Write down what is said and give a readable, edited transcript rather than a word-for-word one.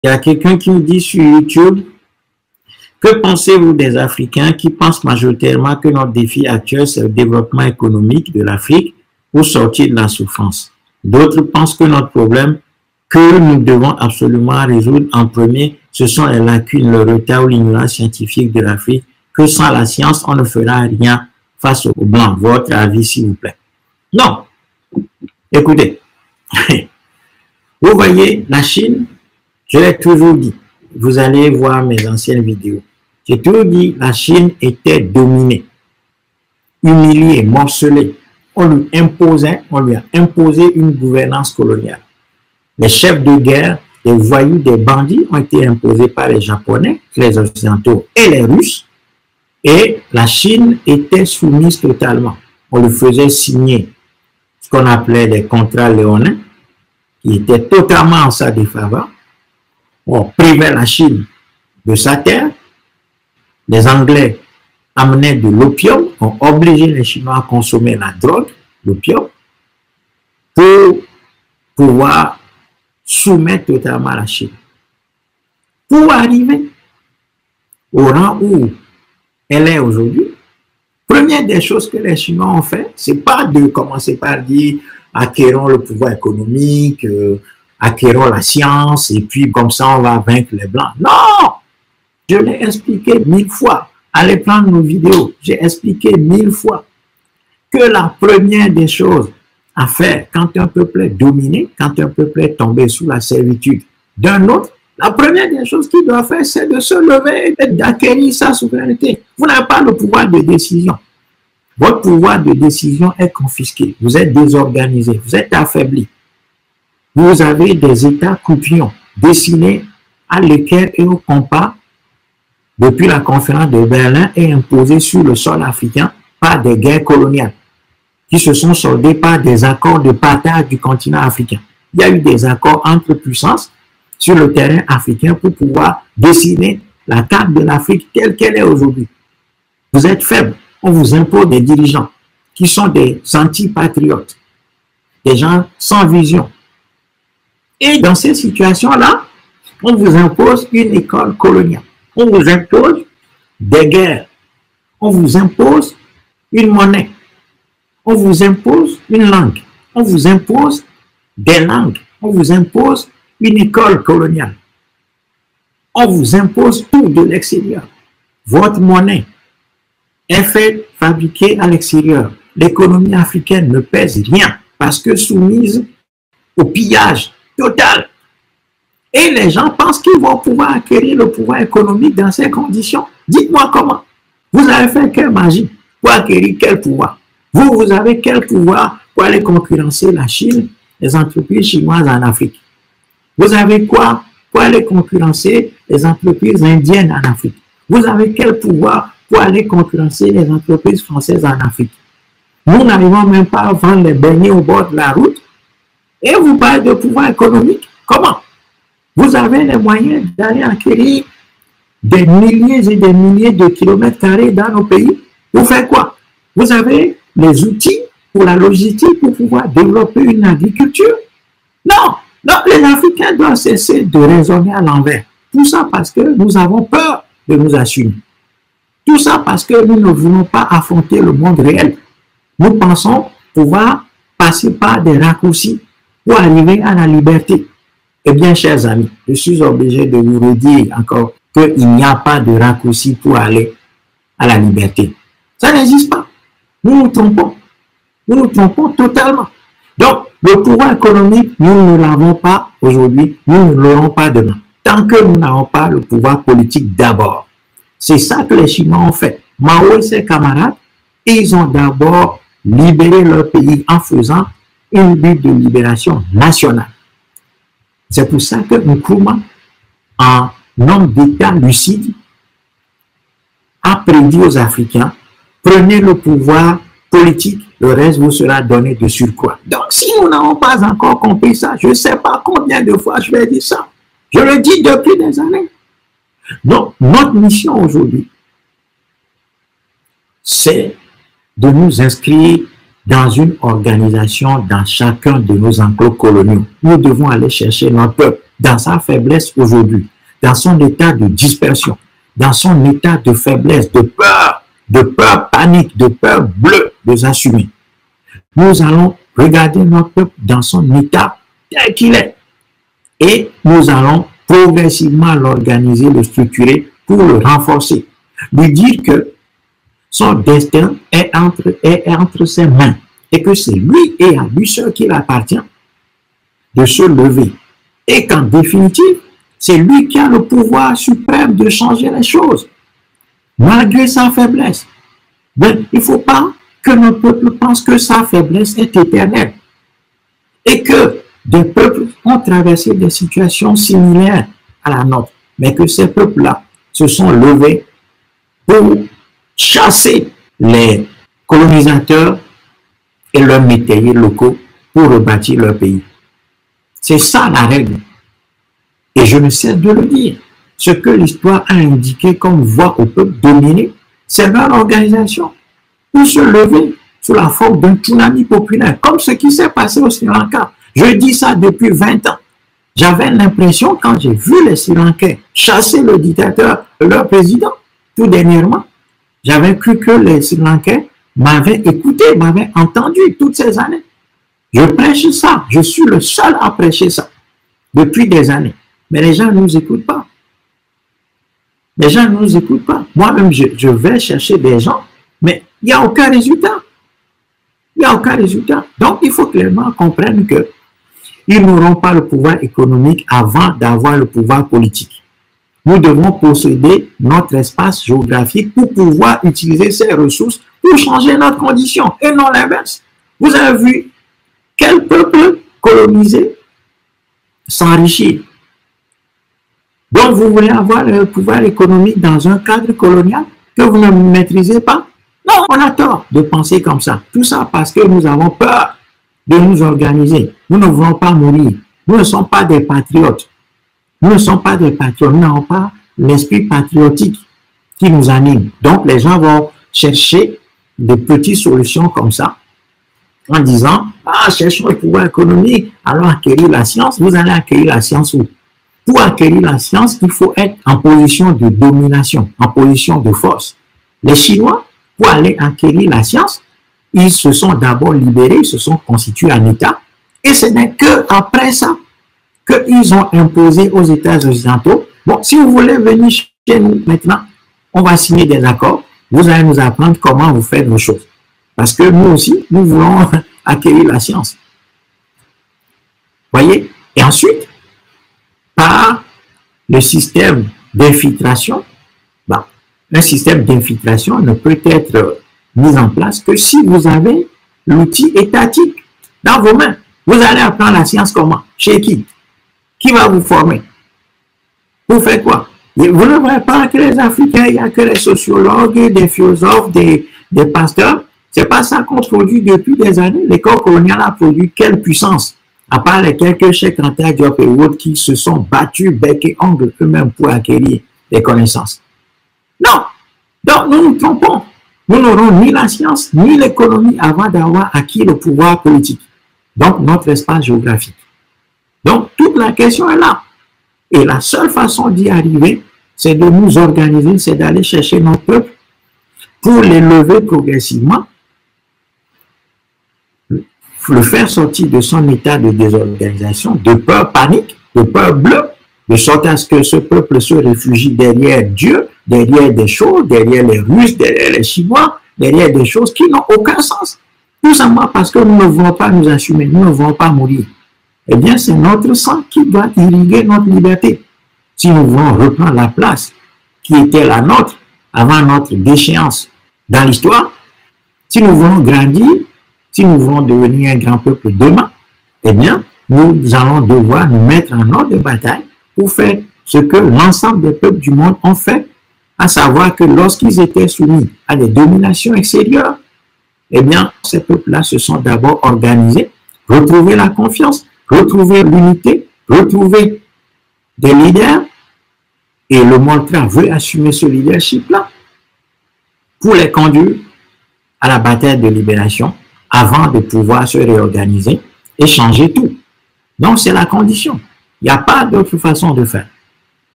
Il y a quelqu'un qui me dit sur YouTube, que pensez-vous des Africains qui pensent majoritairement que notre défi actuel, c'est le développement économique de l'Afrique pour sortir de la souffrance? D'autres pensent que notre problème que nous devons absolument résoudre en premier, ce sont les lacunes, le retard ou l'ignorance scientifique de l'Afrique, que sans la science, on ne fera rien face aux Blancs. Votre avis, s'il vous plaît. Non. Écoutez, vous voyez, la Chine, je l'ai toujours dit, vous allez voir mes anciennes vidéos, j'ai toujours dit, la Chine était dominée, humiliée, morcelée. On lui a imposé une gouvernance coloniale. Les chefs de guerre, les voyous, des bandits ont été imposés par les Japonais, les Occidentaux et les Russes. Et la Chine était soumise totalement. On lui faisait signer ce qu'on appelait les contrats léonins, qui étaient totalement en sa défaveur. On privait la Chine de sa terre. Les Anglais amenaient de l'opium, ont obligé les Chinois à consommer la drogue, l'opium, pour pouvoir soumettre totalement la Chine. Pour arriver au rang où elle est aujourd'hui, première des choses que les Chinois ont fait, c'est pas de commencer par dire acquérons le pouvoir économique, acquérons la science, et puis comme ça on va vaincre les Blancs. Non! Je l'ai expliqué 1000 fois. Allez prendre nos vidéos. J'ai expliqué 1000 fois que la première des choses à faire quand un peuple est dominé, quand un peuple est tombé sous la servitude d'un autre, la première des choses qu'il doit faire, c'est de se lever et d'acquérir sa souveraineté. Vous n'avez pas le pouvoir de décision. Votre pouvoir de décision est confisqué. Vous êtes désorganisé, vous êtes affaibli. Vous avez des États coupions dessinés à l'équerre et au compas depuis la conférence de Berlin et imposés sur le sol africain par des guerres coloniales qui se sont soldées par des accords de partage du continent africain. Il y a eu des accords entre puissances sur le terrain africain pour pouvoir dessiner la carte de l'Afrique telle qu'elle est aujourd'hui. Vous êtes faible, on vous impose des dirigeants qui sont des anti-patriotes, des gens sans vision. Et dans ces situations-là, on vous impose une école coloniale. On vous impose des guerres. On vous impose une monnaie. On vous impose une langue. On vous impose des langues. On vous impose une école coloniale. On vous impose tout de l'extérieur. Votre monnaie est faite, fabriquée à l'extérieur. L'économie africaine ne pèse rien parce que soumise au pillage total. Et les gens pensent qu'ils vont pouvoir acquérir le pouvoir économique dans ces conditions. Dites-moi comment. Vous avez fait quelle magie pour acquérir quel pouvoir? Vous avez quel pouvoir pour aller concurrencer la Chine, les entreprises chinoises en Afrique? Vous avez quoi pour aller concurrencer les entreprises indiennes en Afrique? Vous avez quel pouvoir pour aller concurrencer les entreprises françaises en Afrique? Nous n'arrivons même pas à vendre les beignets au bord de la route. Et vous parlez de pouvoir économique? Comment? Vous avez les moyens d'aller acquérir des milliers et des milliers de kilomètres carrés dans nos pays. Vous faites quoi? Vous avez les outils pour la logistique pour pouvoir développer une agriculture? Non, non, les Africains doivent cesser de raisonner à l'envers. Tout ça parce que nous avons peur de nous assumer. Tout ça parce que nous ne voulons pas affronter le monde réel. Nous pensons pouvoir passer par des raccourcis pour arriver à la liberté. Eh bien, chers amis, je suis obligé de vous redire encore qu'il n'y a pas de raccourci pour aller à la liberté. Ça n'existe pas. Nous nous trompons. Nous nous trompons totalement. Donc, le pouvoir économique, nous ne l'avons pas aujourd'hui, nous ne l'aurons pas demain. Tant que nous n'avons pas le pouvoir politique d'abord. C'est ça que les Chinois ont fait. Mao et ses camarades, ils ont d'abord libéré leur pays en faisant une lutte de libération nationale. C'est pour ça que Nkrumah, en homme d'État lucide, a prédit aux Africains, prenez le pouvoir politique, le reste vous sera donné de surcroît. Donc, si nous n'avons pas encore compris ça, je ne sais pas combien de fois je vais dire ça. Je le dis depuis des années. Donc, notre mission aujourd'hui, c'est de nous inscrire dans une organisation dans chacun de nos enclos coloniaux. Nous devons aller chercher notre peuple. dans sa faiblesse aujourd'hui, dans son état de dispersion, dans son état de faiblesse, de peur panique, de peur bleue, de assumer. Nous allons regarder notre peuple dans son état tel qu'il est. Et nous allons progressivement l'organiser, le structurer pour le renforcer. Lui dire que son destin est entre ses mains et que c'est lui et à lui seul qu'il appartient de se lever. Et qu'en définitive, c'est lui qui a le pouvoir suprême de changer les choses, malgré sa faiblesse. Mais il ne faut pas que notre peuple pense que sa faiblesse est éternelle et que des peuples ont traversé des situations similaires à la nôtre, mais que ces peuples-là se sont levés pour chasser les colonisateurs et leurs métayers locaux pour rebâtir leur pays. C'est ça la règle. Et je ne cesse de le dire. Ce que l'histoire a indiqué comme voie au peuple dominé, c'est leur organisation pour se lever sous la forme d'un tsunami populaire, comme ce qui s'est passé au Sri Lanka. Je dis ça depuis 20 ans. J'avais l'impression, quand j'ai vu les Sri Lankais chasser le dictateur, leur président, tout dernièrement, j'avais cru que les Sri Lankais m'avaient écouté, m'avaient entendu toutes ces années. Je prêche ça, je suis le seul à prêcher ça depuis des années. Mais les gens ne nous écoutent pas. Les gens ne nous écoutent pas. Moi-même, je vais chercher des gens, mais il n'y a aucun résultat. Il n'y a aucun résultat. Donc, il faut clairement comprendre que ils n'auront pas le pouvoir économique avant d'avoir le pouvoir politique. Nous devons posséder notre espace géographique pour pouvoir utiliser ces ressources pour changer notre condition et non l'inverse. Vous avez vu quel peuple colonisé s'enrichit. Donc, vous voulez avoir le pouvoir économique dans un cadre colonial que vous ne maîtrisez pas? Non, on a tort de penser comme ça. Tout ça parce que nous avons peur de nous organiser. Nous ne voulons pas mourir. Nous ne sommes pas des patriotes. Nous ne sommes pas des patriotes. Nous n'avons pas l'esprit patriotique qui nous anime. Donc, les gens vont chercher des petites solutions comme ça en disant, cherchons le pouvoir économique, allons acquérir la science. Vous allez acquérir la science où? Pour acquérir la science, il faut être en position de domination, en position de force. Les Chinois, pour aller acquérir la science, ils se sont d'abord libérés, ils se sont constitués en État, et ce n'est qu'après ça qu'ils ont imposé aux États occidentaux, bon, si vous voulez venir chez nous maintenant, on va signer des accords, vous allez nous apprendre comment vous faites vos choses. Parce que nous aussi, nous voulons acquérir la science. Voyez? Et ensuite, par le système d'infiltration, un système d'infiltration ne peut être mis en place que si vous avez l'outil étatique dans vos mains. Vous allez apprendre la science comment? Chez qui? Qui va vous former? Pour faire quoi? Vous ne voyez pas que les Africains, il n'y a que les sociologues, des philosophes, des pasteurs. C'est pas ça qu'on produit depuis des années. L'école coloniale a produit quelle puissance? À part les quelques Cheikh Anta Diop et autres qui se sont battus bec et ongle eux-mêmes pour acquérir des connaissances. Non. Donc, nous nous trompons. Nous n'aurons ni la science, ni l'économie avant d'avoir acquis le pouvoir politique. Donc, notre espace géographique. Donc, toute la question est là. Et la seule façon d'y arriver, c'est de nous organiser, c'est d'aller chercher notre peuple pour l'élever progressivement, le faire sortir de son état de désorganisation, de peur panique, de peur bleue, de sorte à ce que ce peuple se réfugie derrière Dieu, derrière des choses, derrière les Russes, derrière les Chinois, derrière des choses qui n'ont aucun sens. Tout simplement parce que nous ne voulons pas nous assumer, nous ne voulons pas mourir. Eh bien, c'est notre sang qui doit irriguer notre liberté. Si nous voulons reprendre la place qui était la nôtre avant notre déchéance dans l'histoire, si nous voulons grandir, si nous voulons devenir un grand peuple demain, eh bien, nous allons devoir nous mettre en ordre de bataille pour faire ce que l'ensemble des peuples du monde ont fait, à savoir que lorsqu'ils étaient soumis à des dominations extérieures, eh bien, ces peuples-là se sont d'abord organisés, retrouver la confiance, retrouver l'unité, retrouver des leaders, et le monde veut assumer ce leadership-là pour les conduire à la bataille de libération avant de pouvoir se réorganiser et changer tout. Donc, c'est la condition. Il n'y a pas d'autre façon de faire.